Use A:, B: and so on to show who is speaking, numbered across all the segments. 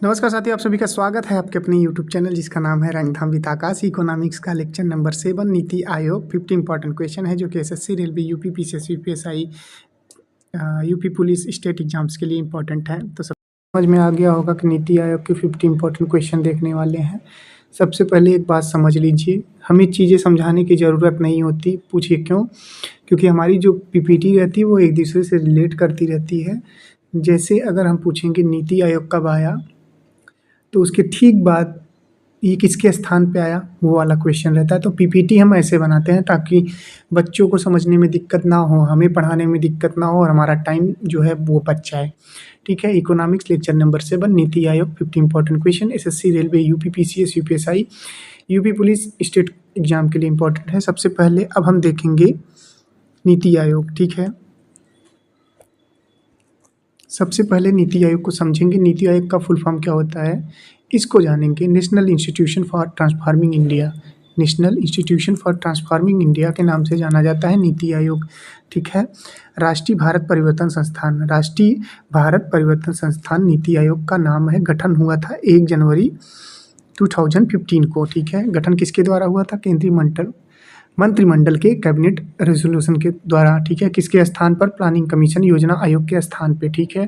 A: नमस्कार साथियों, आप सभी का स्वागत है आपके अपने यूट्यूब चैनल जिसका नाम है रंगधाम विद आकाश। इकोनॉमिक्स का lecture number 7 NITI Aayog 50 important question है जो कि SSC, railway, UP, PCS, UPSI, UP police state exams के लिए इंपॉर्टेंट है। तो सब समझ में आ गया होगा कि नीति आयोग के 50 इंपॉर्टेंट क्वेश्चन देखने वाले हैं। सबसे पहले एक बात समझ लीजिए, हमें चीज़ें समझाने की ज़रूरत नहीं होती। पूछिए क्यों? क्योंकि हमारी जो पीपीटी रहती है वो एक दूसरे से रिलेट करती रहती है। जैसे अगर हम पूछेंगे नीति आयोग कब आया, तो उसके ठीक बाद ये किसके स्थान पे आया, वो वाला क्वेश्चन रहता है। तो पीपीटी हम ऐसे बनाते हैं ताकि बच्चों को समझने में दिक्कत ना हो, हमें पढ़ाने में दिक्कत ना हो और हमारा टाइम जो है वो बच जाए। ठीक है। Economics lecture number 7 NITI Aayog 50 important question SSC, railway, UP, PCS, UPSI, UP police state exam के लिए इंपॉर्टेंट है। सबसे पहले अब हम देखेंगे नीति आयोग। ठीक है, सबसे पहले नीति आयोग को समझेंगे। नीति आयोग का फुल फॉर्म क्या होता है इसको जानेंगे। National institution for transforming India, national institution for transforming India के नाम से जाना जाता है नीति आयोग। ठीक है। राष्ट्रीय भारत परिवर्तन संस्थान, राष्ट्रीय भारत परिवर्तन संस्थान नीति आयोग का नाम है। गठन हुआ था 1 जनवरी 2015 को। ठीक है। गठन किसके द्वारा हुआ था? केंद्रीय मंत्रिमंडल के कैबिनेट रेजोल्यूशन के द्वारा। ठीक है। किसके स्थान पर? प्लानिंग कमीशन योजना आयोग के स्थान पे। ठीक है।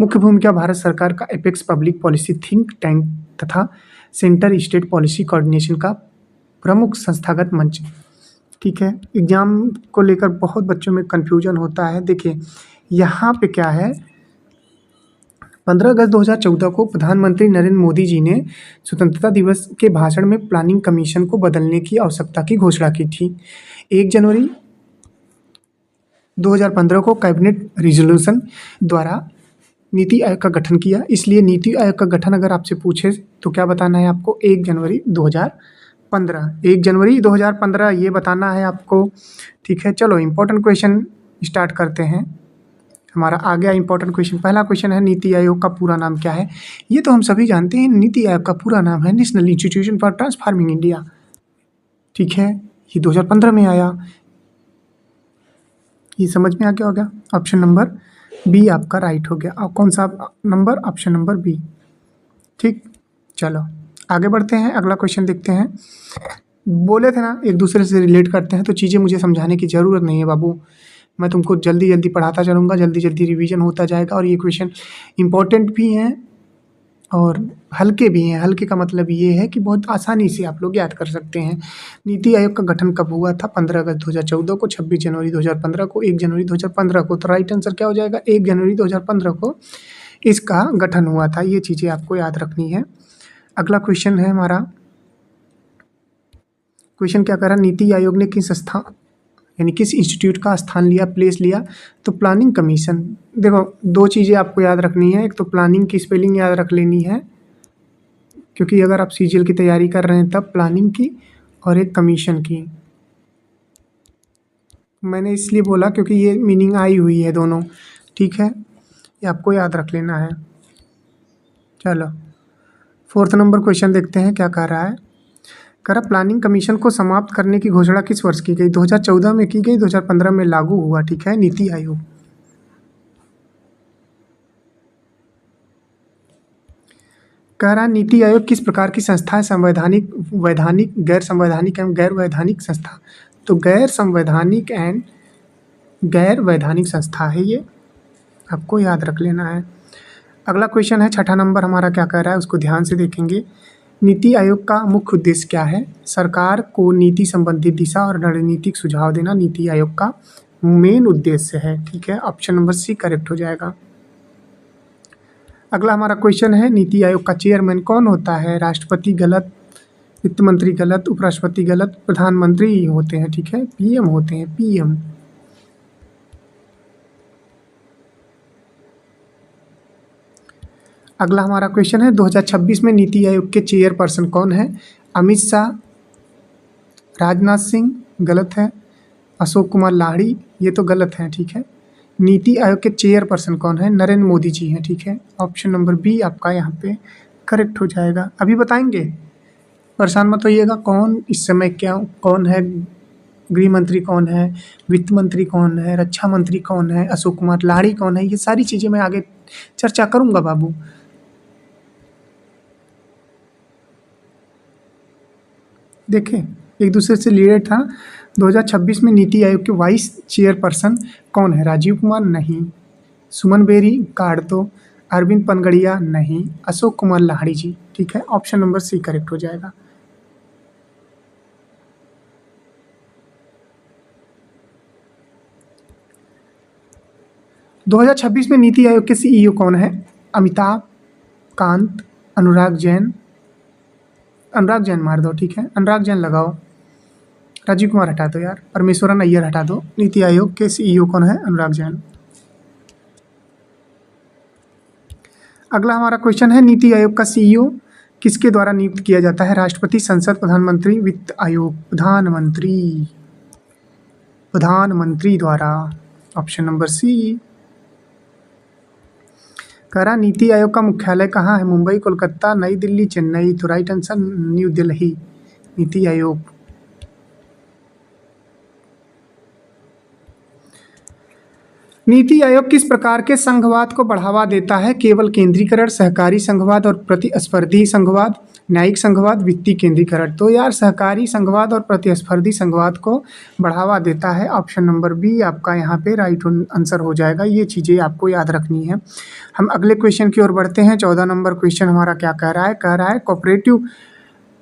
A: मुख्य भूमिका भारत सरकार का apex public policy think tank तथा सेंटर स्टेट पॉलिसी कोऑर्डिनेशन का प्रमुख संस्थागत मंच। ठीक है। एग्जाम को लेकर बहुत बच्चों में कन्फ्यूजन होता है। देखिए यहाँ पे क्या है, 15 अगस्त 2014 को प्रधानमंत्री नरेंद्र मोदी जी ने स्वतंत्रता दिवस के भाषण में प्लानिंग कमीशन को बदलने की आवश्यकता की घोषणा की थी। 1 जनवरी 2015 को कैबिनेट रिजोल्यूशन द्वारा नीति आयोग का गठन किया। इसलिए नीति आयोग का गठन अगर आपसे पूछे तो क्या बताना है आपको? 1 जनवरी 2015, 1 जनवरी 2015 ये बताना है आपको। ठीक है। चलो इंपॉर्टेंट क्वेश्चन स्टार्ट करते हैं। हमारा आ गया इंपॉर्टेंट क्वेश्चन। पहला क्वेश्चन है नीति आयोग का पूरा नाम क्या है? ये तो हम सभी जानते हैं, नीति आयोग का पूरा नाम है national institution for transforming India. ठीक है। ये 2015 में आया। ये समझ में आ गया होगा। ऑप्शन नंबर बी आपका राइट हो गया। और कौन सा नंबर? Option number B. ठीक। चलो आगे बढ़ते हैं, अगला क्वेश्चन देखते हैं। बोले थे ना एक दूसरे से रिलेट करते हैं, तो चीज़ें मुझे समझाने की ज़रूरत नहीं है बाबू। मैं तुमको जल्दी जल्दी पढ़ाता चलूँगा, जल्दी जल्दी रिवीजन होता जाएगा। और ये क्वेश्चन इम्पोर्टेंट भी हैं और हल्के भी हैं। हल्के का मतलब ये है कि बहुत आसानी से आप लोग याद कर सकते हैं। नीति आयोग का गठन कब हुआ था? 15 अगस्त 2014 को, 26 जनवरी 2015 को, 1 जनवरी 2015 को। तो राइट आंसर क्या हो जाएगा? 1 जनवरी 2015 को इसका गठन हुआ था। ये चीज़ें आपको याद रखनी है। अगला क्वेश्चन है हमारा, क्वेश्चन क्या कर रहा है? नीति आयोग ने किस स्थान यानी किस इंस्टीट्यूट का स्थान लिया, प्लेस लिया? तो प्लानिंग कमीशन। देखो दो चीज़ें आपको याद रखनी है। एक तो प्लानिंग की स्पेलिंग याद रख लेनी है, क्योंकि अगर आप सीजीएल की तैयारी कर रहे हैं तब प्लानिंग की, और एक कमीशन की। मैंने इसलिए बोला क्योंकि ये मीनिंग आई हुई है दोनों। ठीक है, ये आपको याद रख लेना है। चलो 4th नंबर क्वेश्चन देखते हैं क्या कह रहा है। कह रहा प्लानिंग कमीशन को समाप्त करने की घोषणा किस वर्ष की गई? 2014 में की गई, 2015 में लागू हुआ। ठीक है। नीति आयोग कह रहा नीति आयोग किस प्रकार की संस्था है? संवैधानिक, वैधानिक, गैर संवैधानिक एवं गैर वैधानिक संस्था। तो गैर संवैधानिक एंड गैर वैधानिक संस्था है ये, आपको याद रख लेना है। अगला क्वेश्चन है 6ठा नंबर हमारा, क्या कह रहा है उसको ध्यान से देखेंगे। नीति आयोग का मुख्य उद्देश्य क्या है? सरकार को नीति संबंधी दिशा और रणनीतिक सुझाव देना नीति आयोग का मेन उद्देश्य है। ठीक है। ऑप्शन नंबर सी करेक्ट हो जाएगा। अगला हमारा क्वेश्चन है नीति आयोग का चेयरमैन कौन होता है? राष्ट्रपति गलत, वित्त मंत्री गलत, उपराष्ट्रपति गलत, प्रधानमंत्री होते हैं। ठीक है। पीएम होते हैं, पीएम। अगला हमारा क्वेश्चन है 2026 में नीति आयोग के चेयरपर्सन कौन है? अमित शाह, राजनाथ सिंह गलत है, अशोक कुमार लाहिड़ी ये तो गलत है। ठीक है। नीति आयोग के चेयरपर्सन कौन है? नरेंद्र मोदी जी हैं। ठीक है। ऑप्शन नंबर बी आपका यहाँ पे करेक्ट हो जाएगा। अभी बताएंगे, परेशान मत होइएगा। कौन इस समय क्या कौन है? गृह मंत्री कौन है? वित्त मंत्री कौन है? रक्षा मंत्री कौन है? अशोक कुमार लाहिड़ी कौन है? ये सारी चीज़ें मैं आगे चर्चा करूँगा बाबू। देखें एक दूसरे से रिलेटेड था। 2026 में नीति आयोग के वाइस चेयरपर्सन कौन है? राजीव कुमार नहीं, सुमन बेरी काड़तो, अरविंद पनगड़िया नहीं, अशोक कुमार लाहिड़ी जी। ठीक है, ऑप्शन नंबर सी करेक्ट हो जाएगा। दो 2026 में नीति आयोग के सीईओ कौन है? अमिताभ कांत, अनुराग जैन, अनुराग जैन मार दो। ठीक है, अनुराग जैन लगाओ। राजीव कुमार हटा दो यार, परमेश्वरन अय्यर हटा दो। नीति आयोग के सीईओ कौन है? अनुराग जैन। अगला हमारा क्वेश्चन है, नीति आयोग का सीईओ किसके द्वारा नियुक्त किया जाता है? राष्ट्रपति, संसद, प्रधानमंत्री, वित्त आयोग? प्रधानमंत्री द्वारा। Option number C. कह रहा नीति आयोग का मुख्यालय कहाँ है? मुंबई, कोलकाता, नई दिल्ली, चेन्नई? तो right answer new Delhi. NITI Aayog. NITI Aayog किस प्रकार के संघवाद को बढ़ावा देता है? केवल केंद्रीकरण, सहकारी संघवाद और प्रतिस्पर्धी संघवाद, न्यायिक संघवाद, वित्तीय केंद्रीकरण? तो यार सहकारी संघवाद और प्रतिस्पर्धी संघवाद को बढ़ावा देता है। ऑप्शन नंबर बी आपका यहाँ पे राइट आंसर हो जाएगा। ये चीज़ें आपको याद रखनी है। हम अगले क्वेश्चन की ओर बढ़ते हैं। 14 नंबर क्वेश्चन हमारा क्या कह रहा है? कह रहा है कोऑपरेटिव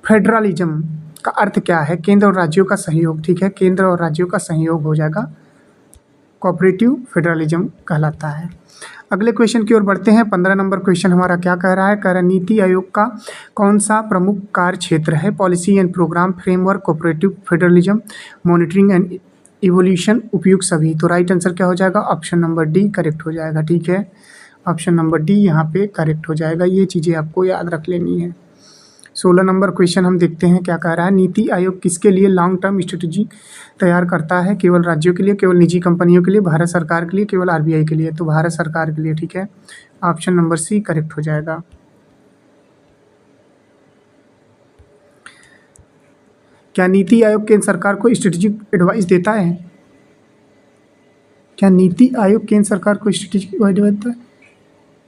A: फेडरलिज्म का अर्थ क्या है? केंद्र और राज्यों का सहयोग। ठीक है, केंद्र और राज्यों का सहयोग हो जाएगा, कोऑपरेटिव फेडरलिज्म कहलाता है। अगले क्वेश्चन की ओर बढ़ते हैं। 15 नंबर क्वेश्चन हमारा क्या कह रहा है? कह रहा है नीति आयोग का कौन सा प्रमुख कार्य क्षेत्र है? Policy and programme, framework, cooperative federalism, monitoring and evolution, उपयुक्त सभी? तो राइट आंसर क्या हो जाएगा? ऑप्शन नंबर डी करेक्ट हो जाएगा। ठीक है, ऑप्शन नंबर डी यहाँ पे करेक्ट हो जाएगा। ये चीज़ें आपको याद रख लेनी है। 16 नंबर क्वेश्चन हम देखते हैं क्या कह रहा है। नीति आयोग किसके लिए लॉन्ग टर्म स्ट्रेटजी तैयार करता है? केवल राज्यों के लिए, केवल निजी कंपनियों के लिए, भारत सरकार के लिए, केवल आरबीआई के लिए? तो भारत सरकार के लिए। ठीक है, ऑप्शन नंबर सी करेक्ट हो जाएगा। क्या नीति आयोग केंद्र सरकार को स्ट्रेटेजिक एडवाइस देता है? क्या नीति आयोग केंद्र सरकार को स्ट्रेटेजिक एडवाइस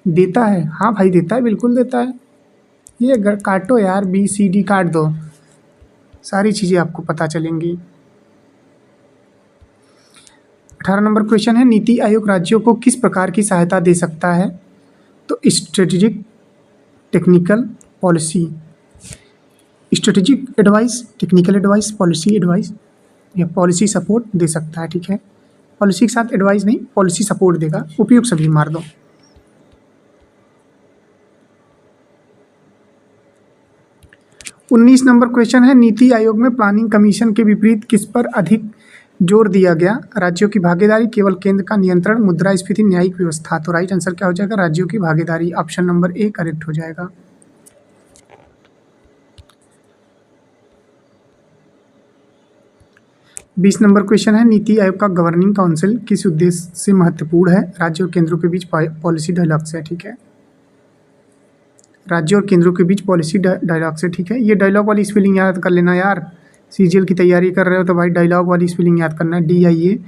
A: देता है? हाँ भाई देता है, बिल्कुल देता है। ये काटो यार, बी सी डी काट दो, सारी चीज़ें आपको पता चलेंगी। 18 नंबर क्वेश्चन है, नीति आयोग राज्यों को किस प्रकार की सहायता दे सकता है? तो strategic, technical, policy. Strategic advice, technical advice, policy advice या पॉलिसी सपोर्ट दे सकता है। ठीक है, पॉलिसी के साथ एडवाइस नहीं, पॉलिसी सपोर्ट देगा। उपयुक्त सभी मार दो। 19 नंबर क्वेश्चन है, नीति आयोग में प्लानिंग कमीशन के विपरीत किस पर अधिक जोर दिया गया? राज्यों की भागीदारी, केवल केंद्र का नियंत्रण, मुद्रास्फीति, न्यायिक व्यवस्था? तो राइट आंसर क्या हो जाएगा? राज्यों की भागीदारी। ऑप्शन नंबर ए करेक्ट हो जाएगा। बीस नंबर क्वेश्चन है, नीति आयोग का गवर्निंग काउंसिल किस उद्देश्य से महत्वपूर्ण है? राज्यों और केंद्रों के बीच पॉलिसी डायलॉग से। ठीक है, राज्यों और केंद्रों के बीच पॉलिसी डायलॉग से। ठीक है, ये डायलॉग वाली स्पेलिंग याद कर लेना यार। सीजीएल की तैयारी कर रहे हो तो भाई डायलॉग वाली स्पेलिंग याद करना है, DIALOGUE।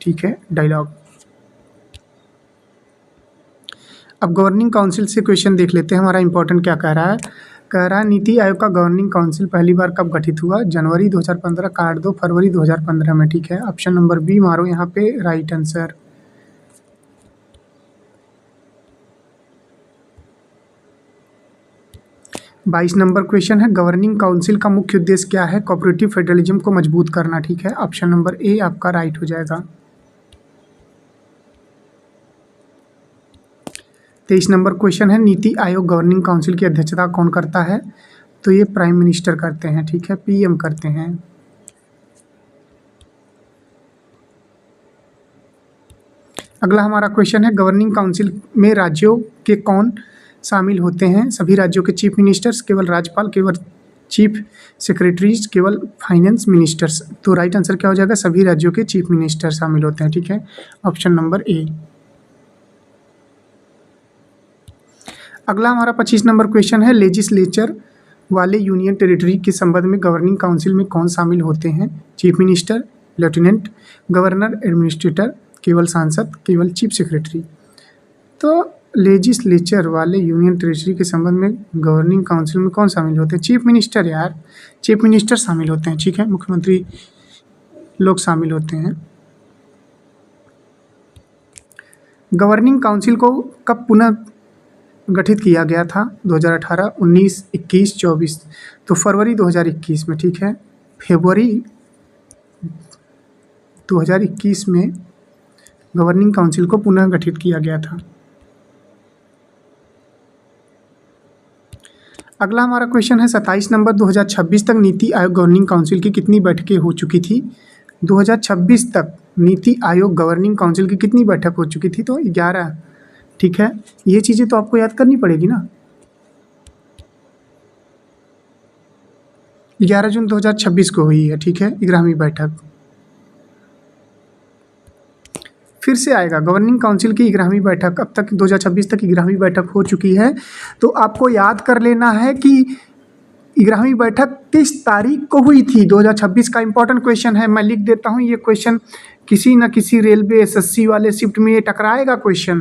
A: ठीक है, डायलॉग। अब गवर्निंग काउंसिल से क्वेश्चन देख लेते हैं। हमारा इंपॉर्टेंट क्या कह रहा है? कह रहा है नीति आयोग का गवर्निंग काउंसिल पहली बार कब गठित हुआ? जनवरी 2015 काट दो, फरवरी 2015 में। ठीक है, ऑप्शन नंबर बी मारो यहाँ पे राइट आंसर। बाईस नंबर क्वेश्चन है, गवर्निंग काउंसिल का मुख्य उद्देश्य क्या है? कोऑपरेटिव फेडरलिज्म को मजबूत करना। ठीक है, ऑप्शन नंबर ए आपका राइट हो जाएगा। 23 नंबर क्वेश्चन है, नीति आयोग गवर्निंग काउंसिल की अध्यक्षता कौन करता है? तो ये प्राइम मिनिस्टर करते हैं। ठीक है, PM करते हैं। अगला हमारा क्वेश्चन है, गवर्निंग काउंसिल में राज्यों के कौन शामिल होते हैं? सभी राज्यों के चीफ मिनिस्टर्स, केवल राज्यपाल, केवल चीफ सेक्रेटरीज, केवल फाइनेंस मिनिस्टर्स? तो राइट आंसर क्या हो जाएगा? सभी राज्यों के चीफ मिनिस्टर शामिल होते हैं। ठीक है, ऑप्शन नंबर ए। अगला हमारा 25 नंबर क्वेश्चन है, लेजिस्लेचर वाले यूनियन टेरिटरी के संबंध में गवर्निंग काउंसिल में कौन शामिल होते हैं? Chief minister, lieutenant governor, administrator, केवल सांसद, केवल चीफ सेक्रेटरी? तो लेजिस्लेचर वाले यूनियन टेरिटरी के संबंध में गवर्निंग काउंसिल में कौन शामिल होते हैं? चीफ मिनिस्टर यार, चीफ मिनिस्टर शामिल होते हैं, ठीक है, मुख्यमंत्री लोग शामिल होते हैं। गवर्निंग काउंसिल को कब पुनः गठित किया गया था? 2018, 19, 21, 24। तो फरवरी 2021 में, ठीक है, फरवरी 2021 में गवर्निंग काउंसिल को पुनः गठित किया गया था। अगला हमारा क्वेश्चन है 27 नंबर, 2026 तक नीति आयोग गवर्निंग काउंसिल की कितनी बैठकें हो चुकी थी? 2026 तक नीति आयोग गवर्निंग काउंसिल की कितनी बैठक हो चुकी थी? तो 11, ठीक है। ये चीज़ें तो आपको याद करनी पड़ेगी ना। 11 जून 2026 को हुई है, ठीक है, 11वीं बैठक। फिर से आएगा गवर्निंग काउंसिल की 11वीं बैठक, अब तक 2026 तक 11वीं बैठक हो चुकी है। तो आपको याद कर लेना है कि 11वीं बैठक किस तारीख को हुई थी। 2026 का इंपॉर्टेंट क्वेश्चन है, मैं लिख देता हूँ। ये क्वेश्चन किसी न किसी रेलवे एसएससी वाले शिफ्ट में ये टकराएगा क्वेश्चन।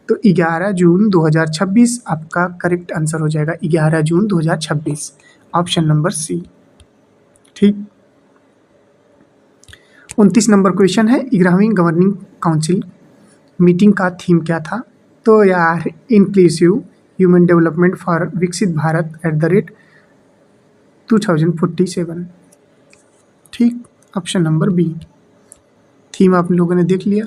A: तो 11 जून 2026 आपका करेक्ट आंसर हो जाएगा, 11 जून 2026, ऑप्शन नंबर सी, ठीक। 29 नंबर क्वेश्चन है, 11वीं गवर्निंग काउंसिल मीटिंग का थीम क्या था? तो यार इंक्लूसिव ह्यूमन डेवलपमेंट फॉर विकसित भारत @2047, ठीक, ऑप्शन नंबर बी। थीम आप लोगों ने देख लिया।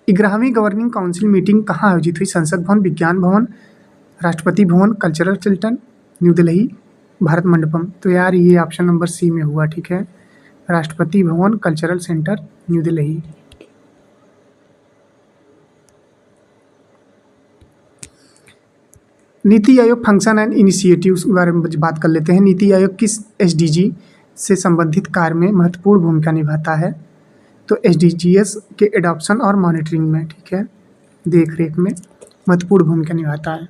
A: 11वीं गवर्निंग काउंसिल मीटिंग कहाँ आयोजित हुई? संसद भवन, विज्ञान भवन, Rashtrapati Bhavan, cultural Chilton, new Delhi, Bharat Mandapam. तो यार ये ऑप्शन नंबर सी में हुआ, ठीक है, Rashtrapati Bhavan, cultural centre, new Delhi. NITI Aayog function and initiatives के बारे में बात कर लेते हैं। नीति आयोग किस एसडीजी से संबंधित कार्य में महत्वपूर्ण भूमिका निभाता है? तो एसडीजीएस के एडॉप्शन और मॉनिटरिंग में, ठीक है, देख रेख में महत्वपूर्ण भूमिका निभाता है।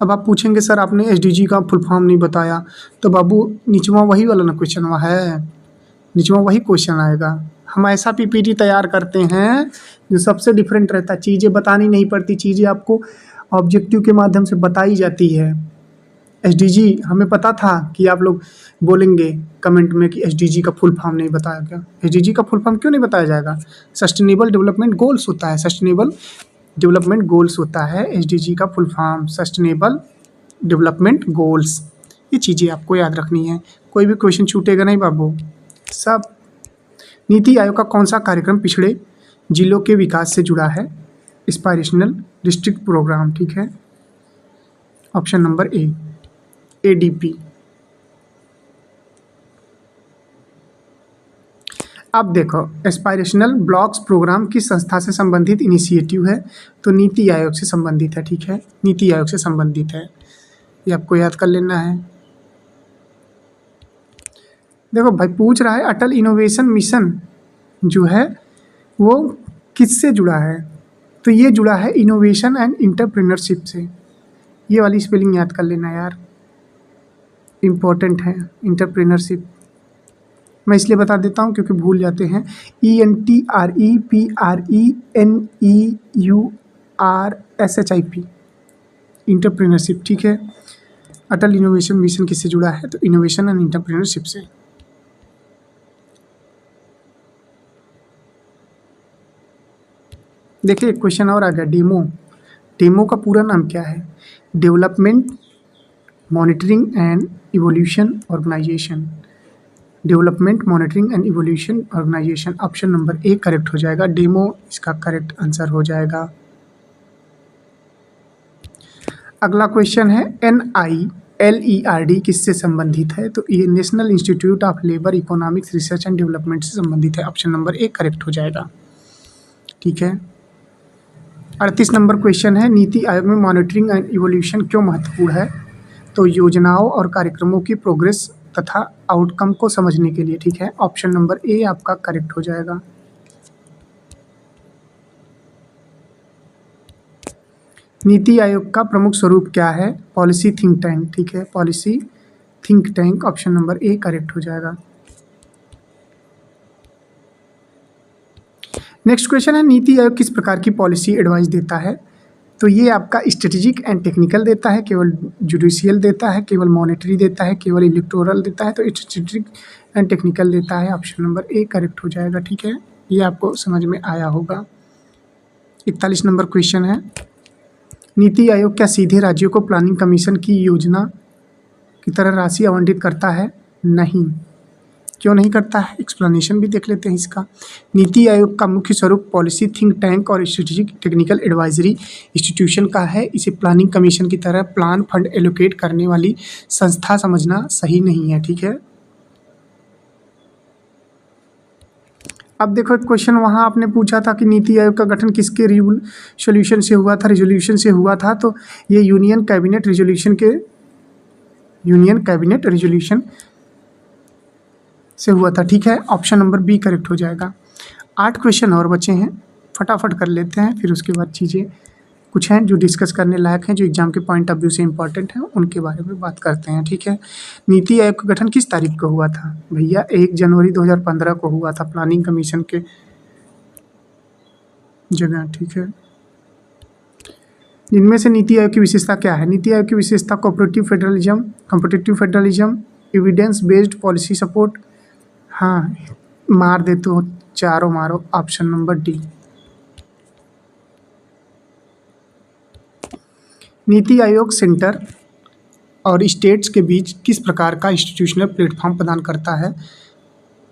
A: अब आप पूछेंगे सर आपने एसडीजी का फुल फॉर्म नहीं बताया। तो बाबू निचवा वही वाला ना क्वेश्चन हुआ है, निचवा वही क्वेश्चन आएगा। हम ऐसा पीपीटी तैयार करते हैं जो सबसे डिफरेंट रहता है, चीज़ें बतानी नहीं पड़ती, चीज़ें आपको ऑब्जेक्टिव के माध्यम से बताई जाती है। एसडीजी हमें पता था कि आप लोग बोलेंगे कमेंट में कि एसडीजी का फुल फॉर्म नहीं बताया गया। एसडीजी का फुल फॉर्म क्यों नहीं बताया जाएगा? सस्टेनेबल डेवलपमेंट गोल्स होता है, सस्टेनेबल डेवलपमेंट गोल्स होता है एसडीजी का full form, sustainable development goals. ये चीज़ें आपको याद रखनी है, कोई भी क्वेश्चन छूटेगा नहीं बाबू सब। नीति आयोग का कौन सा कार्यक्रम पिछड़े जिलों के विकास से जुड़ा है? एस्पायरेशनल डिस्ट्रिक्ट प्रोग्राम, ठीक है, ऑप्शन नंबर ए, एडीपी। अब देखो एस्पायरेशनल ब्लॉक्स प्रोग्राम किस संस्था से संबंधित इनिशिएटिव है? तो नीति आयोग से संबंधित है, ठीक है, नीति आयोग से संबंधित है, ये आपको याद कर लेना है। देखो भाई पूछ रहा है अटल इनोवेशन मिशन जो है वो किससे जुड़ा है? तो ये जुड़ा है इनोवेशन एंड इंटरप्रेन्योरशिप से। ये वाली स्पेलिंग याद कर लेना यार, इम्पोर्टेंट है। इंटरप्रेन्योरशिप मैं इसलिए बता देता हूँ क्योंकि भूल जाते हैं। ENTREPRENEURSHIP, इंटरप्रेन्योरशिप, ठीक है। अटल इनोवेशन मिशन किससे जुड़ा है? तो इनोवेशन एंड इंटरप्रेन्योरशिप से। देखिए एक क्वेश्चन और आ गया, डेमो। डेमो का पूरा नाम क्या है? Development monitoring and evolution organisation, development monitoring and evolution organisation, option number A correct हो जाएगा। डेमो इसका करेक्ट आंसर हो जाएगा। अगला क्वेश्चन है NILERD किससे संबंधित है? तो ये national institute of labour economics research and development से संबंधित है, ऑप्शन नंबर ए करेक्ट हो जाएगा, ठीक है। 38 नंबर क्वेश्चन है नीति आयोग में मॉनिटरिंग एंड इवोल्यूशन क्यों महत्वपूर्ण है? तो योजनाओं और कार्यक्रमों की प्रोग्रेस तथा आउटकम को समझने के लिए, ठीक है, ऑप्शन नंबर ए आपका करेक्ट हो जाएगा। नीति आयोग का प्रमुख स्वरूप क्या है? पॉलिसी थिंक टैंक, ठीक है, policy think tank, option number A correct हो जाएगा। नेक्स्ट क्वेश्चन है, नीति आयोग किस प्रकार की पॉलिसी एडवाइस देता है? तो ये आपका स्ट्रेटेजिक एंड टेक्निकल देता है, केवल जुडिशियल देता है, केवल मॉनेटरी देता है, केवल इलेक्टोरल देता है। तो स्ट्रेटेजिक एंड टेक्निकल देता है। ऑप्शन नंबर ए करेक्ट हो जाएगा। ठीक है, ये आपको समझ में आया होगा। 41 नंबर क्वेश्चन है, नीति आयोग क्या सीधे राज्यों को प्लानिंग कमीशन की योजना की तरह राशि आवंटित करता है? नहीं। क्यों नहीं करता है, एक्सप्लेनेशन भी देख लेते हैं इसका। नीति आयोग का मुख्य स्वरूप पॉलिसी थिंक टैंक और स्ट्रेटेजिक टेक्निकल एडवाइजरी इंस्टीट्यूशन का है। इसे प्लानिंग कमीशन की तरह प्लान फंड एलोकेट करने वाली संस्था समझना सही नहीं है। ठीक है, अब देखो एक क्वेश्चन वहाँ आपने पूछा था कि नीति आयोग का गठन किसके रेजोल्यूशन से हुआ था? रेजोल्यूशन से हुआ था। तो ये यूनियन कैबिनेट रेजोल्यूशन से हुआ था। ठीक है, ऑप्शन नंबर बी करेक्ट हो जाएगा। 8 क्वेश्चन और बचे हैं, फटाफट कर लेते हैं, फिर उसके बाद चीज़ें कुछ हैं जो डिस्कस करने लायक हैं, जो एग्जाम के पॉइंट ऑफ व्यू से इंपॉर्टेंट हैं, उनके बारे में बात करते हैं। ठीक है, नीति आयोग का गठन किस तारीख को हुआ था? भैया 1 जनवरी 2015 को हुआ था, प्लानिंग कमीशन के जगह। ठीक है, इनमें से नीति आयोग की विशेषता क्या है? नीति आयोग की विशेषता cooperative federalism, competitive federalism, evidence based policy support. हाँ, मार दे तो चारों मारो। Option number D. NITI Aayog centre और स्टेट्स के बीच किस प्रकार का इंस्टीट्यूशनल प्लेटफॉर्म प्रदान करता है?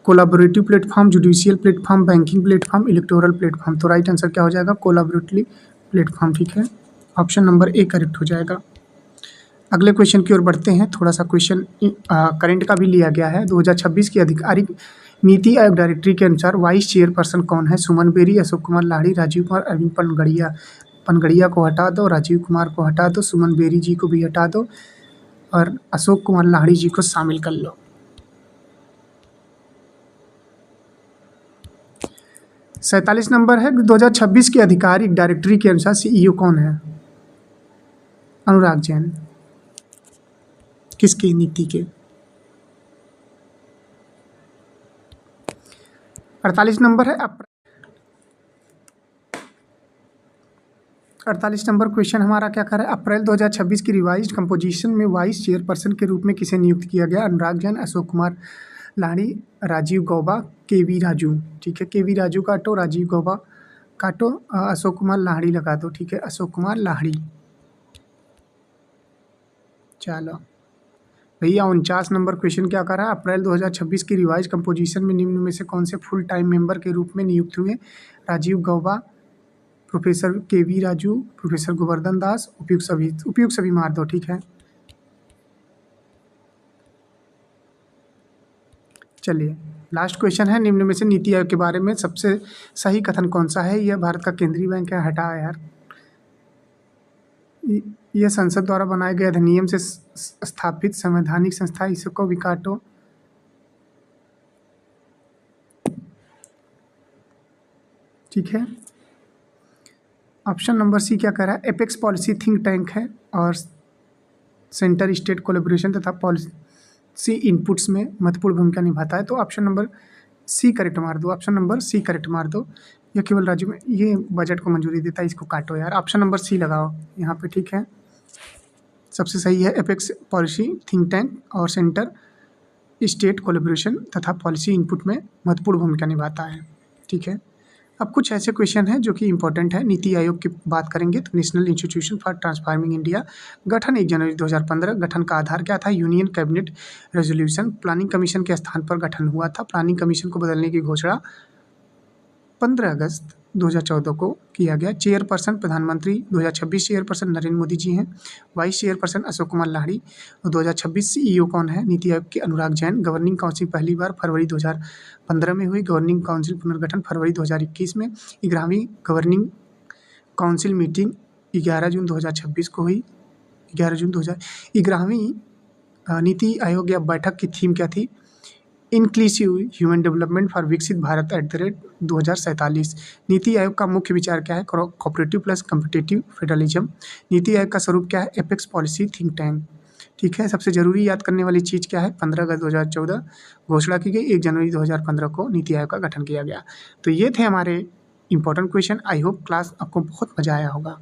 A: Collaborative platform, judicial platform, banking platform, electoral platform. तो राइट आंसर क्या हो जाएगा? Collaborative platform. ठीक है, ऑप्शन नंबर ए करेक्ट हो जाएगा। अगले क्वेश्चन की ओर बढ़ते हैं। थोड़ा सा क्वेश्चन करंट का भी लिया गया है। 2026 की आधिकारिक नीति आयोग डायरेक्टरी के अनुसार वाइस चेयरपर्सन कौन है? सुमन बेरी, अशोक कुमार लाहिड़ी, राजीव कुमार, अरविंद पनगड़िया को हटा दो, राजीव कुमार को हटा दो, सुमन बेरी जी को भी हटा दो और अशोक कुमार लाहिड़ी जी को शामिल कर लो। 47 नंबर है, 2026 की आधिकारिक डायरेक्टरी के अनुसार सीईओ कौन है? अनुराग जैन। किसकी? नीति के। 48 नंबर है, 48 नंबर क्वेश्चन हमारा क्या कर रहा है? अप्रैल 2026 की रिवाइज्ड कंपोजिशन में वाइस चेयरपर्सन के रूप में किसे नियुक्त किया गया? अनुराग जैन, अशोक कुमार लाहिड़ी, राजीव गौबा, केवी राजू। ठीक है, केवी राजू काटो, राजीव गौबा काटो, अशोक कुमार लाहिड़ी लगा दो। ठीक है, अशोक कुमार लाहिड़ी। चलो भैया 49 नंबर क्वेश्चन क्या कर रहा है? अप्रैल 2026 की रिवाइज कंपोजिशन में निम्न में से कौन से फुल टाइम मेंबर के रूप में नियुक्त हुए? राजीव गौबा, प्रोफेसर केवी राजू, प्रोफेसर गोवर्धन दास, उपयुक्त सभी मार दो। ठीक है, चलिए लास्ट क्वेश्चन है, निम्न में से नीति आयोग के बारे में सबसे सही कथन कौन सा है? यह भारत का केंद्रीय बैंक है। हटा यार, यह संसद द्वारा बनाए गए अधिनियम से स्थापित संवैधानिक संस्था, इसको भी काटो। ठीक है, ऑप्शन नंबर सी क्या कह रहा है? एपेक्स पॉलिसी थिंक टैंक है और सेंटर स्टेट कोलैबोरेशन तथा पॉलिसी इनपुट्स में महत्वपूर्ण भूमिका निभाता है। तो ऑप्शन नंबर सी करेक्ट मार दो। ऑप्शन नंबर सी करेक्ट मार दो। यह केवल राज्य में ये बजट को मंजूरी देता है, इसको काटो यार। ऑप्शन नंबर सी लगाओ यहाँ पे। ठीक है, सबसे सही है। एपेक्स पॉलिसी थिंक टैंक और सेंटर स्टेट कोलैबोरेशन तथा पॉलिसी इनपुट में महत्वपूर्ण भूमिका निभाता है। ठीक है, अब कुछ ऐसे क्वेश्चन हैं जो कि इंपॉर्टेंट है। नीति आयोग की बात करेंगे तो national institution for transforming India, गठन 1 जनवरी 2015। गठन का आधार क्या था? Union cabinet resolution. Planning commission के स्थान पर गठन हुआ था। प्लानिंग कमीशन को बदलने की घोषणा 15 अगस्त 2014 को किया गया। चेयरपर्सन प्रधानमंत्री 2026 चेयरपर्सन नरेंद्र मोदी जी हैं। Vice chairperson Ashok Kumar Lahiri. और 2026 सीईओ कौन है? नीति आयोग के अनुराग जैन। गवर्निंग काउंसिल पहली बार फरवरी 2015 में हुई। गवर्निंग काउंसिल पुनर्गठन फरवरी 2021 में। 11वीं गवर्निंग काउंसिल मीटिंग 11 जून 2026 को हुई। 11वीं नीति आयोग या बैठक की थीम क्या थी? इंक्लूसिव ह्यूमन डेवलपमेंट फॉर विकसित भारत @2047। नीति आयोग का मुख्य विचार क्या है? Cooperative plus competitive federalism. NITI Aayog का स्वरूप क्या है? Apex policy think tank. ठीक है, सबसे जरूरी याद करने वाली चीज़ क्या है? 15 अगस्त 2014 घोषणा की गई, 1 जनवरी 2015 को नीति आयोग का गठन किया गया। तो ये थे हमारे important question. I hope class आपको बहुत मज़ा आया होगा।